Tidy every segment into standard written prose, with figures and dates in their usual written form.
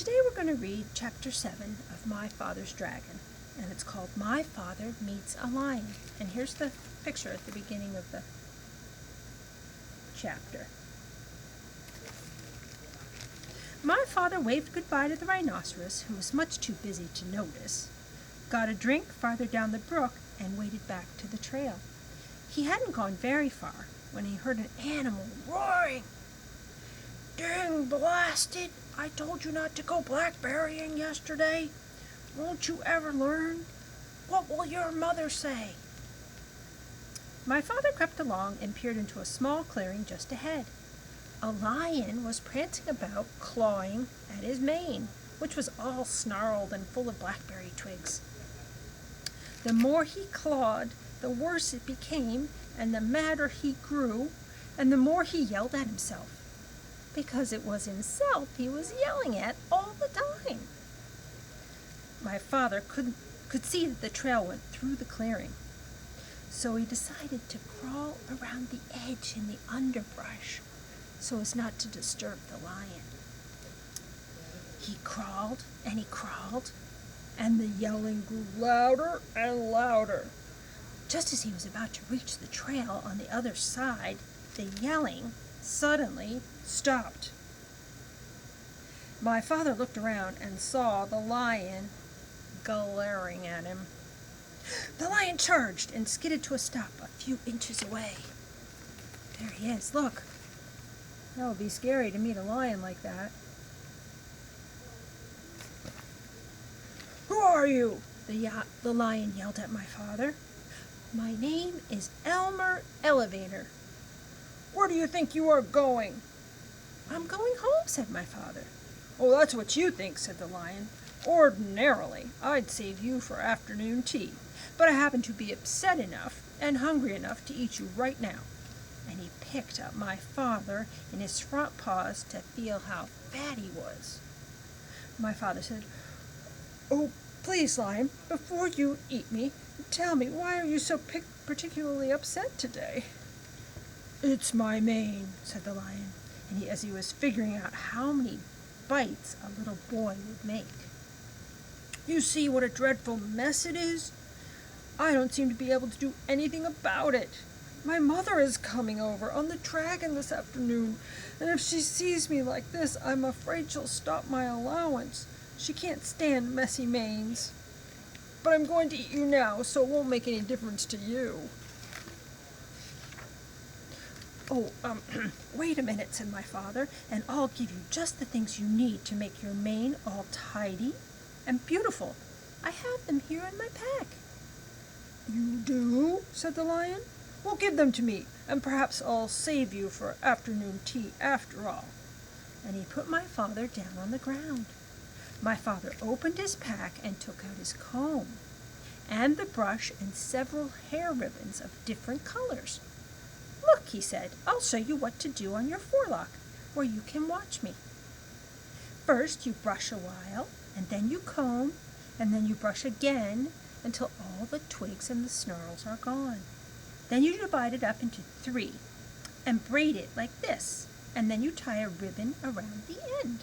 Today we're going to read chapter 7 of My Father's Dragon, and it's called My Father Meets a Lion. And here's the picture at the beginning of the chapter. My father waved goodbye to the rhinoceros, who was much too busy to notice, got a drink farther down the brook, and waded back to the trail. He hadn't gone very far when he heard an animal roaring. "Dang blasted! I told you not to go blackberrying yesterday. Won't you ever learn? What will your mother say?" My father crept along and peered into a small clearing just ahead. A lion was prancing about, clawing at his mane, which was all snarled and full of blackberry twigs. The more he clawed, the worse it became, and the madder he grew, and the more he yelled at himself, because it was himself he was yelling at all the time. My father could see that the trail went through the clearing, so he decided to crawl around the edge in the underbrush so as not to disturb the lion. He crawled, and the yelling grew louder and louder. Just as he was about to reach the trail on the other side, the yelling suddenly stopped. My father looked around and saw the lion glaring at him. The lion charged and skidded to a stop a few inches away. There he is, look. That would be scary to meet a lion like that. "Who are you?" the lion yelled at my father. "My name is Elmer Elevator." "Where do you think you are going?" "I'm going home," said my father. "Oh, that's what you think," said the lion. "Ordinarily, I'd save you for afternoon tea, but I happen to be upset enough and hungry enough to eat you right now." And he picked up my father in his front paws to feel how fat he was. My father said, "Oh, please, lion, before you eat me, tell me, why are you so particularly upset today?" "It's my mane," said the lion, and as he was figuring out how many bites a little boy would make. "You see what a dreadful mess it is? I don't seem to be able to do anything about it. My mother is coming over on the dragon this afternoon, and if she sees me like this, I'm afraid she'll stop my allowance. She can't stand messy manes. But I'm going to eat you now, so it won't make any difference to you." "Oh, wait a minute," said my father, "and I'll give you just the things you need to make your mane all tidy and beautiful. I have them here in my pack." "You do?" said the lion. "Well, give them to me, and perhaps I'll save you for afternoon tea after all." And he put my father down on the ground. My father opened his pack and took out his comb, and the brush and several hair ribbons of different colors. "Look," he said, "I'll show you what to do on your forelock, where you can watch me. First you brush a while, and then you comb, and then you brush again until all the twigs and the snarls are gone. Then you divide it up into 3 and braid it like this, and then you tie a ribbon around the end."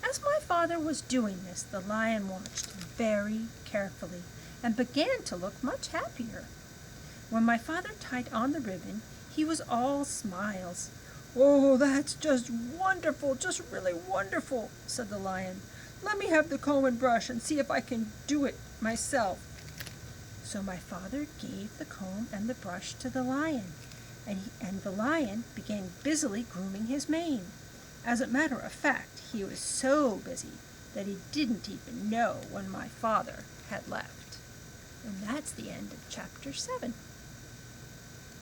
As my father was doing this, the lion watched very carefully and began to look much happier. When my father tied on the ribbon, he was all smiles. "Oh, that's just wonderful, just really wonderful," said the lion. "Let me have the comb and brush and see if I can do it myself." So my father gave the comb and the brush to the lion, and the lion began busily grooming his mane. As a matter of fact, he was so busy that he didn't even know when my father had left. And that's the end of chapter 7.